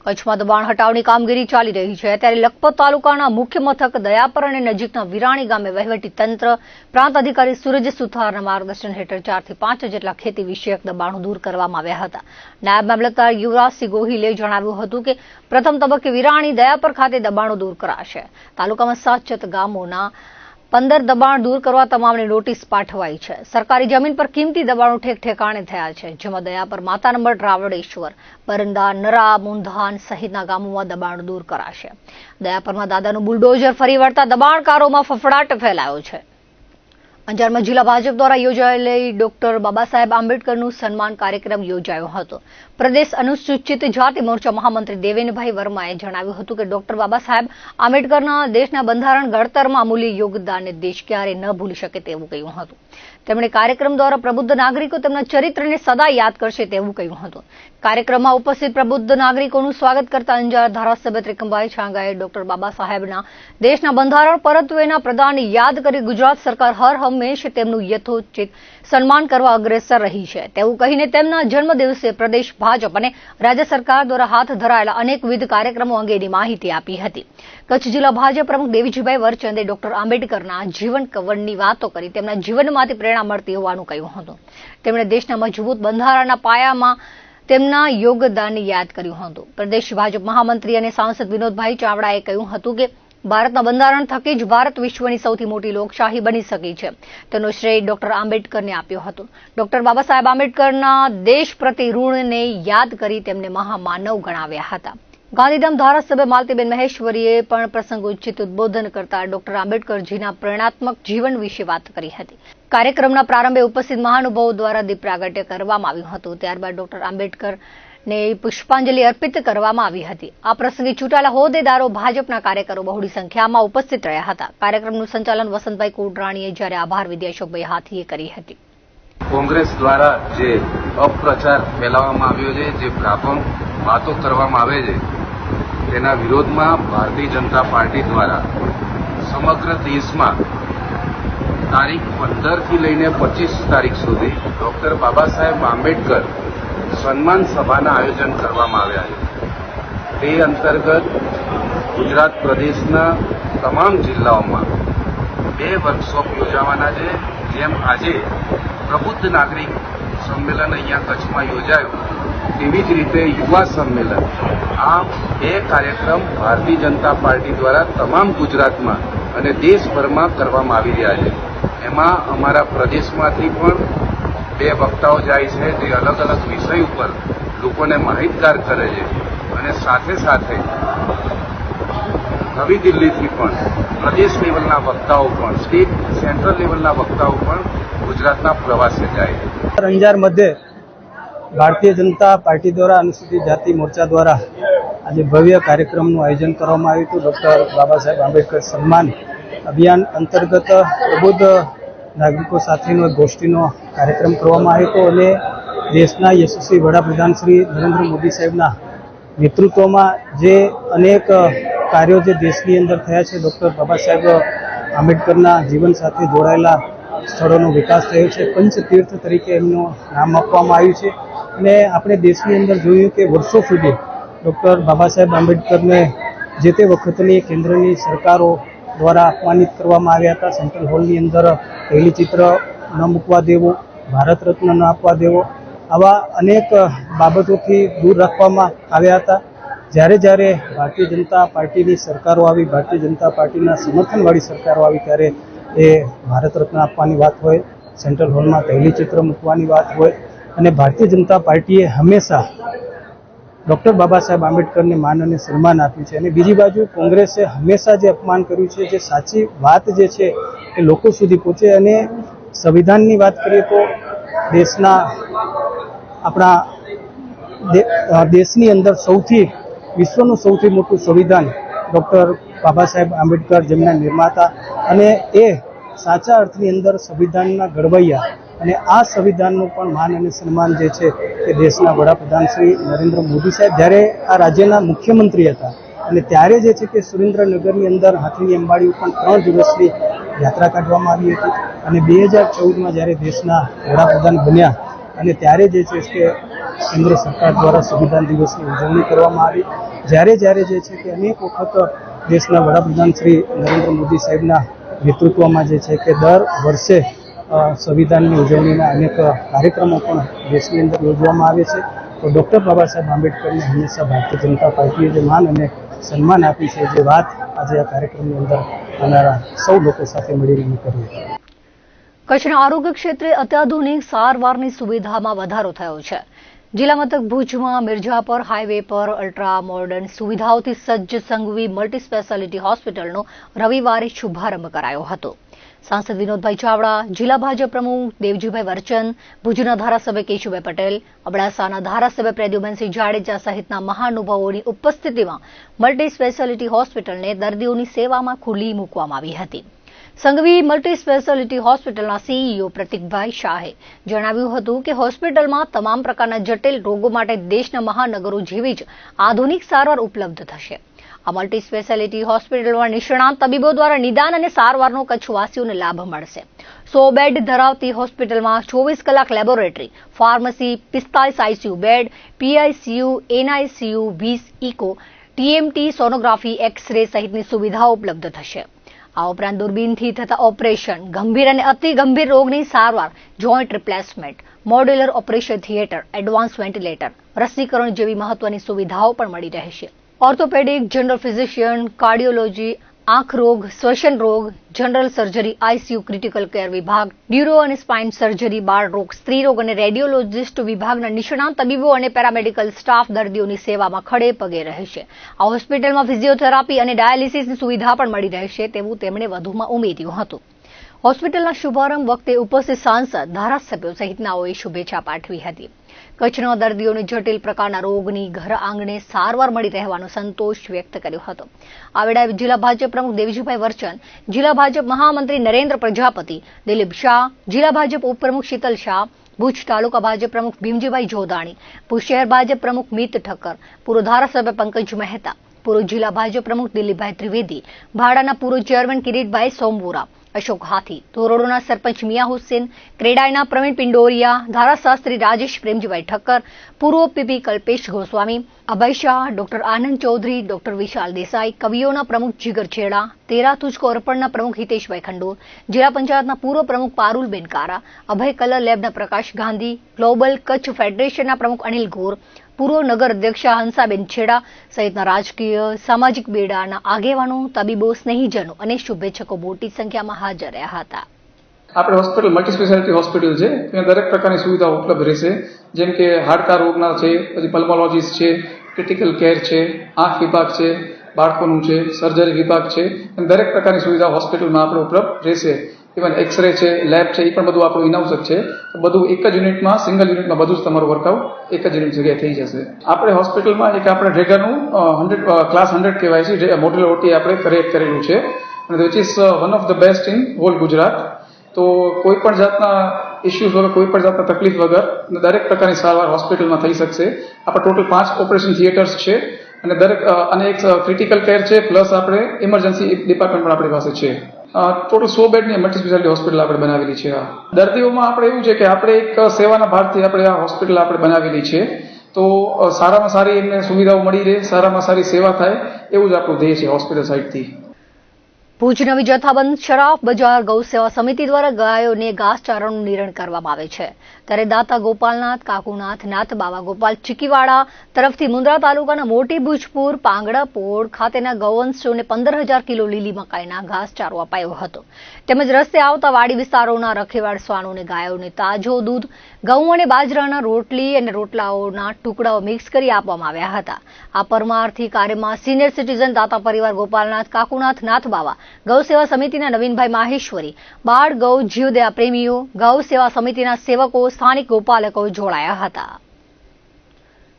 કચ્છમાં દબાણ હટાવની કામગીરી ચાલી રહી છે ત્યારે લખપત તાલુકાના મુખ્ય મથક દયાપર અને નજીકના વિરાણી ગામે વહીવટી તંત્ર પ્રાંત અધિકારી સૂરજ સુથારના માર્ગદર્શન હેઠળ 4 થી 5 જેટલા ખેતી વિષયક દબાણો દૂર કરવામાં આવ્યા હતા। નાયબ મામલતદાર યુવરાજસિંહ ગોહિલે જણાવ્યું હતું કે પ્રથમ તબક્કે વિરાણી દયાપર ખાતે દબાણો દૂર કરાશે। તાલુકામાં 7 ગામોના 15 દબાણ દૂર કરવા તમામને નોટિસ પાઠવાઈ છે। સરકારી જમીન પર કિંમતી દબાણો ઠેક ઠેકાણે થયા છે, જેમાં દયાપર માતા નંબર રાવળેશ્વર, બરંદા, નરા, મુંધાન સહિતના ગામોમાં દબાણ દૂર કરાશે। દયાપરમાં દાદાનું બુલડોઝર ફરી વળતા દબાણકારોમાં ફફડાટ ફેલાયો છે। અંજારમાં જિલ્લા ભાજપ દ્વારા યોજાયેલી ડોક્ટર બાબા સાહેબ આંબેડકરનું સન્માન કાર્યક્રમ યોજાયો હતો। પ્રદેશ અનુસૂચિત જાતિ મોરચા મહામંત્રી દેવેનભાઈ વર્માએ જણાવ્યું હતું કે ડોક્ટર બાબા સાહેબ આંબેડકરના દેશના બંધારણ ઘડતરમાં અમૂલ્ય યોગદાનને દેશ ક્યારેય ન ભૂલી શકે તેવું કહ્યું હતું। તેમણે કાર્યક્રમ દ્વારા પ્રબુદ્ધ નાગરિકો તેમના ચરિત્રને સદા યાદ કરશે તેવું કહ્યું હતું। કાર્યક્રમમાં ઉપસ્થિત પ્રબુદ્ધ નાગરિકોનું સ્વાગત કરતા અંજાર ધારાસભ્ય ત્રિકમભાઈ છાંગાએ ડોક્ટર બાબા સાહેબના દેશના બંધારણ પરત્વેના પ્રદાનને યાદ કરી ગુજરાત સરકાર હર હંમેશ તેમનું યથોચિત સન્માન કરવા અગ્રેસર રહી છે તેવું કહીને તેમના જન્મદિવસે પ્રદેશ ભાજપ અને રાજ્ય સરકાર દ્વારા હાથ ધરાયેલા અનેકવિધ કાર્યક્રમો અંગેની માહિતી આપી હતી। કચ્છ જિલ્લા ભાજપ પ્રમુખ દેવીજીભાઈ વરચંદે ડોક્ટર આંબેડકરના જીવન કવનની વાતો કરી તેમના જીવનમાંથી પ્રેરણા મળતી હોવાનું કહ્યું હતું। તેમણે દેશના મજબૂત બંધારણના પાયામાં તેમના યોગદાનને યાદ કર્યું હતું। પ્રદેશ ભાજપ મહામંત્રી અને સાંસદ વિનોદભાઈ ચાવડાએ કહ્યું હતું કે ભારતના બંધારણ થકી જ ભારત વિશ્વની સૌથી મોટી લોકશાહી બની શકી છે તેનો શ્રેય ડોક્ટર આંબેડકરને આપ્યો હતો। ડોક્ટર બાબા સાહેબ આંબેડકરના દેશ પ્રતિ ઋણને યાદ કરી તેમને મહામાનવ ગણાવ્યા હતા। ગાંધીધામ ધારાસભ્ય માલતીબેન મહેશ્વરીએ પણ પ્રસંગોચિત ઉદબોધન કરતા ડોક્ટર આંબેડકરજીના પ્રેરણાત્મક જીવન વિશે વાત કરી હતી। કાર્યક્રમના પ્રારંભે ઉપસ્થિત મહાનુભાવો દ્વારા દીપ પ્રાગટ્ય કરવામાં આવ્યું હતું। ત્યારબાદ ડોક્ટર આંબેડકરને પુષ્પાંજલિ અર્પિત કરવામાં આવી હતી। આ પ્રસંગે ચૂંટાયેલા હોદ્દેદારો, ભાજપના કાર્યકરો બહોળી સંખ્યામાં ઉપસ્થિત રહ્યા હતા। કાર્યક્રમનું સંચાલન વસંતભાઈ કોટરાણીએ જ્યારે આભાર વિધિ અશોકભાઈ હાથીએ કરી હતી। કોંગ્રેસ દ્વારા જે અપપ્રચાર ફેલાવવામાં આવ્યો છે, જે ભ્રામક વાતો કરવામાં આવે છે, તેના વિરોધમાં ભારતીય જનતા પાર્ટી દ્વારા સમગ્ર દેશમાં તારીખ 15 થી લઈને 25 તારીખ સુધી ડોક્ટર બાબા સાહેબ આંબેડકર સન્માન સભાના આયોજન કરવામાં આવ્યા છે। તે અંતર્ગત ગુજરાત પ્રદેશના તમામ જિલ્લાઓમાં 2 વર્કશોપ યોજાવાના છે। જેમ આજે પ્રબુદ્ધ નાગરિક સંમેલન અહીંયા કચ્છમાં યોજાયું, તેવી જ રીતે યુવા સંમેલન, આ 2 કાર્યક્રમ ભારતીય જનતા પાર્ટી દ્વારા તમામ ગુજરાતમાં અને દેશભરમાં કરવામાં આવી રહ્યા છે। એમાં અમારા પ્રદેશમાંથી પણ 2 વક્તાઓ જાય છે, જે અલગ અલગ વિષય ઉપર લોકોને માહિતગાર કરે છે અને સાથે સાથે નવી દિલ્હીથી પણ પ્રદેશ લેવલના વક્તાઓ પણ, સ્ટેટ સેન્ટ્રલ લેવલના વક્તાઓ પણ ગુજરાતના પ્રવાસે જાય છે। અંજાર મધ્ય ભારતીય જનતા પાર્ટી દ્વારા અનુસૂચિત જાતિ મોરચા દ્વારા આજે ભવ્ય કાર્યક્રમનું આયોજન કરવામાં આવ્યું હતું। ડોક્ટર બાબા સાહેબ આંબેડકર સન્માન અભિયાન અંતર્ગત પ્રબુદ્ધ નાગરિકો સાથેનો એક ગોષ્ઠીનો કાર્યક્રમ કરવામાં આવ્યો હતો અને દેશના યશસ્વી વડાપ્રધાન શ્રી નરેન્દ્ર મોદી સાહેબના નેતૃત્વમાં જે અનેક કાર્યો જે દેશની અંદર થયા છે, ડોક્ટર બાબા સાહેબ આંબેડકરના જીવન સાથે જોડાયેલા સ્થળોનો વિકાસ થયો છે। પંચતીર્થ તરીકે એમનું નામ આપવામાં આવ્યું છે અને આપણે દેશની અંદર જોયું કે વર્ષો સુધી ડોક્ટર બાબા સાહેબ આંબેડકરને જે તે વખતની કેન્દ્રની સરકારો દ્વારા અપમાનિત કરવામાં આવ્યા હતા। સેન્ટ્રલ હોલની અંદર પહેલી ચિત્ર ન મૂકવા દેવું, ભારત રત્ન ન આપવા દેવો, આવા અનેક બાબતોથી દૂર રાખવામાં આવ્યા હતા। જ્યારે જ્યારે ભારતીય જનતા પાર્ટીની સરકારો આવી, ભારતીય જનતા પાર્ટીના સમર્થનવાળી સરકારો આવી, ત્યારે એ ભારત રત્ન આપવાની વાત હોય, સેન્ટ્રલ હોલમાં પહેલી ચિત્ર મૂકવાની વાત હોય, અને ભારતીય જનતા પાર્ટીએ હંમેશા ડોક્ટર બાબા સાહેબ આંબેડકરને માન અને સન્માન આપ્યું છે। અને બીજી બાજુ કોંગ્રેસે હંમેશા જે અપમાન કર્યું છે, જે સાચી વાત જે છે એ લોકો સુધી પહોંચે, અને સંવિધાનની વાત કરીએ તો આપણા દેશની અંદર વિશ્વનું સૌથી મોટું સંવિધાન ડોક્ટર બાબા સાહેબ આંબેડકર, જેમના નિર્માતા અને એ સાચા અર્થની અંદર સંવિધાનના ઘડવૈયા, અને આ સંવિધાનનું પણ માન અને સન્માન જે છે એ દેશના વડાપ્રધાન શ્રી નરેન્દ્ર મોદી સાહેબ જ્યારે આ રાજ્યના મુખ્યમંત્રી હતા અને ત્યારે જે છે કે સુરેન્દ્રનગરની અંદર હાથીની અંબાડી ઉપર 3 દિવસની યાત્રા કાઢવામાં આવી હતી અને 2014માં જ્યારે દેશના વડાપ્રધાન બન્યા અને ત્યારે જે છે કે કેન્દ્ર સરકાર દ્વારા સંવિધાન દિવસની ઉજવણી કરવામાં આવી. જ્યારે જે છે કે અનેક વખત દેશના વડાપ્રધાન શ્રી નરેન્દ્ર મોદી સાહેબના નેતૃત્વમાં જે છે કે દર વર્ષે સંવિધાનની ઉજવણીના અનેક કાર્યક્રમો પણ દેશની અંદર યોજવામાં આવે છે. તો ડૉક્ટર બાબા સાહેબ આંબેડકરને હંમેશા ભારતીય જનતા પાર્ટીએ જે માન અને સન્માન આપી છે, જે વાત આજે આ કાર્યક્રમની અંદર આવનારા સૌ લોકો સાથે મળીને કરી. કચ્છના આરોગ્ય ક્ષેત્રે અત્યાધુનિક સારવારની સુવિધામાં વધારો થયો છે. જિલ્લા મથક ભુજમાં મિર્જાપર હાઈવે પર અલ્ટ્રા મોડર્ન સુવિધાઓથી સજ્જ સંઘવી મલ્ટી સ્પેશિયાલિટી હોસ્પિટલનો રવિવારે શુભારંભ કરાયો હતો. સાંસદ વિનોદભાઈ ચાવડા, જિલ્લા ભાજપ પ્રમુખ દેવજીભાઈ વરચંદ, ભુજના ધારાસભ્ય કેશુભાઈ પટેલ, અબડાસાના ધારાસભ્ય પ્રદ્યુમનસિંહ જાડેજા સહિતના મહાનુભાવોની ઉપસ્થિતિમાં મલ્ટી સ્પેશિયાલિટી હોસ્પિટલને દર્દીઓની સેવામાં ખુલ્લી મૂકવામાં આવી હતી. સંઘવી મલ્ટી સ્પેશિયાલિટી હોસ્પિટલના સીઈઓ પ્રતિકભાઈ શાહે જણાવ્યું હતું કે હોસ્પિટલમાં તમામ પ્રકારના જટિલ રોગો માટે દેશના મહાનગરો જેવી જ આધુનિક સારવાર ઉપલબ્ધ થશે. આ મલ્ટી સ્પેશિયાલિટી હોસ્પિટલમાં નિષ્ણાત તબીબો દ્વારા નિદાન અને સારવારનો કચ્છવાસીઓને લાભ મળશે. 100 બેડ ધરાવતી હોસ્પિટલમાં 24 કલાક laboratory, pharmacy, 45 ICU bed, PICU, NICU, 20 echo, TMT, sonography, x-ray સહિતની સુવિધાઓ ઉપલબ્ધ થશે. આ ઉપરાંત દૂરબીનથી થતા ઓપરેશન, ગંભીર અને અતિ ગંભીર રોગની સારવાર, joint replacement, modular operation theatre, advance ventilator, રસીકરણ જેવી મહત્વની સુવિધાઓ પણ મળી રહેશે. ઓર્થોપેડિક, જનરલ ફિઝિશિયન, કાર્ડિયોલોજી, આંખ રોગ, શ્વસન રોગ, general surgery, ICU, critical care વિભાગ, ન્યુરો અને સ્પાઇન સર્જરી, બાળ રોગ, સ્ત્રી રોગ અને રેડિયોલોજિસ્ટ વિભાગના નિષ્ણાત તબીબો અને પેરામેડિકલ સ્ટાફ દર્દીઓની સેવામાં ખડે પગે રહેશે. આ હોસ્પિટલમાં ફિઝિયોથેરાપી અને ડાયાલિસિસની સુવિધા પણ મળી રહેશે તેવું તેમણે વધુમાં ઉમેર્યું હતું. હોસ્પિટલના શુભારંભ વખતે ઉપસ્થિત સાંસદ, ધારાસભ્યો સહિતનાઓએ શુભેચ્છા પાઠવી હતી. કચ્છના દર્દીઓને જટિલ પ્રકારના રોગની ઘર આંગણે સારવાર મળી રહેવાનો સંતોષ વ્યક્ત કર્યો હતો. આ વેળાએ જિલ્લા ભાજપ પ્રમુખ દેવજીભાઈ વરચંદ, જિલ્લા ભાજપ મહામંત્રી નરેન્દ્ર પ્રજાપતિ, દિલીપ શાહ, જિલ્લા ભાજપ ઉપપ્રમુખ શીતલ શાહ, ભુજ તાલુકા ભાજપ પ્રમુખ ભીમજીભાઈ જોધાણી, ભુજ શહેર ભાજપ પ્રમુખ મિત ઠક્કર, પૂર્વ ધારાસભ્ય પંકજ મહેતા, પૂર્વ જિલ્લા ભાજપ પ્રમુખ દિલીપભાઈ ત્રિવેદી, ભાડાના પૂર્વ ચેરમેન કિરીટભાઈ સોમવોરા, અશોક હાથી, ધોરડોના સરપંચ મિયા હુસેન, ક્રેડાઈના પ્રવીણ પિંડોરિયા, ધારાશાસ્ત્રી રાજેશ પ્રેમજીભાઈ ઠક્કર, પૂર્વ પીપી કલ્પેશ ગોસ્વામી, અભય શાહ, ડોક્ટર આનંદ ચૌધરી, ડોક્ટર વિશાલ દેસાઈ, કવિઓના પ્રમુખ જીગર છેડા, તેરા તુજકો અર્પણના પ્રમુખ હિતેશભાઈ ખંડોર, જિલ્લા પંચાયતના પૂર્વ પ્રમુખ પારુલબેન કારા, અભય કલર લેબના પ્રકાશ ગાંધી, ગ્લોબલ કચ્છ ફેડરેશનના પ્રમુખ અનિલ ગોર, પૂર્વ નગર અધ્યક્ષા હંસાબેન છેડા સહિતના રાજકીય, સામાજિક બેડાના આગેવાનો, તબીબો, સ્નેહીજનો અને શુભેચ્છકો મોટી સંખ્યામાં હાજર રહ્યા હતા. આપણે હોસ્પિટલ મલ્ટી સ્પેશિયાલિટી હોસ્પિટલ છે, ત્યાં દરેક પ્રકારની સુવિધાઓ ઉપલબ્ધ રહેશે. જેમ કે હાડકા રોગના છે, પછી પલ્મોલોજીસ્ટ છે, ક્રિટિકલ કેર છે, આંખ વિભાગ છે, બાળકોનું છે, સર્જરી વિભાગ છે, એમ દરેક પ્રકારની સુવિધા હોસ્પિટલમાં આપણે ઉપલબ્ધ રહેશે. ઇવન એક્સરે છે, લેબ છે, એ પણ બધું આપણું ઇનહાઉસ જ છે. બધું એક જ યુનિટમાં, સિંગલ યુનિટમાં બધું જ તમારું વર્કઆઉટ એક જ યુનિટ જગ્યાએ થઈ જશે. આપણે હોસ્પિટલમાં એક આપણે ડ્રેગરનું ક્લાસ 100 કહેવાય છે, મોડ્યુલર ઓટી આપણે ક્રિએટ કરેલું છે, અને which is one of the best in whole Gujarat. તો કોઈ પણ જાતના ઇસ્યુઝ વગર, કોઈ પણ જાતના તકલીફ વગર દરેક પ્રકારની સારવાર હોસ્પિટલમાં થઈ શકશે. આપણે ટોટલ 5 ઓપરેશન થિયેટર્સ છે, અને દરેક અને એક ક્રિટિકલ કેર છે, પ્લસ આપણે ઇમરજન્સી ડિપાર્ટમેન્ટ પણ આપણી પાસે છે. ટોટલ 100 બેડની મલ્ટી સ્પેશિયાલિટી હોસ્પિટલ આપણે બનાવેલી છે. દર્દીઓમાં આપણે એવું છે કે આપણે એક સેવાના ભારથી આપણે આ હોસ્પિટલ આપણે બનાવેલી છે. તો સારામાં સારી એમને સુવિધાઓ મળી રહે, સારામાં સારી સેવા થાય, એવું જ આપણું ધ્યેય છે હોસ્પિટલ સાઇડથી. ભુજ નવી જથ્થાબંધ શરાફ બજાર ગૌ સેવા સમિતિ દ્વારા ગાયોને ઘાસચારાનું નિરણ કરવામાં આવે છે. ત્યારે દાતા ગોપાલનાથ, કાકુનાથ, નાથ બાવા ગોપાલ ચીકીવાડા તરફથી મુન્દ્રા તાલુકાના મોટી ભુજપુર, પાંગડાપોળ ખાતેના ગૌવંશોને 15,000 કિલો લીલી મકાઈના ઘાસચારો અપાયો હતો. તેમજ રસ્તે આવતા વાડી વિસ્તારોના રખેવાળ શ્વાનોને ગાયોને તાજો દૂધ, ઘઉં અને બાજરાના રોટલી અને રોટલાઓના ટુકડાઓ મિક્સ કરી આપવામાં આવ્યા હતા. આ પરમાર્થી કાર્યમાં સિનિયર સિટીઝન દાતા પરિવાર ગોપાલનાથ, કાકુનાથ, નાથ બાવા ગૌ સેવા સમિતિના નવીનભાઈ માહેશ્વરી, બાળ ગૌ જીવદયા પ્રેમીઓ, ગૌ સેવા સમિતિના સેવકો, સ્થાનિક ગોપાલકો જોડાયા હતા.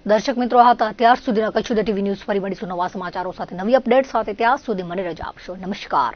દર્શક મિત્રો, હતા ત્યાર સુધીના કચ્છ ટીવી ન્યૂઝ. ફરી મળીશું નવા સમાચારો સાથે, નવી અપડેટ સાથે. ત્યાં સુધી મને રજા આપશો. નમસ્કાર.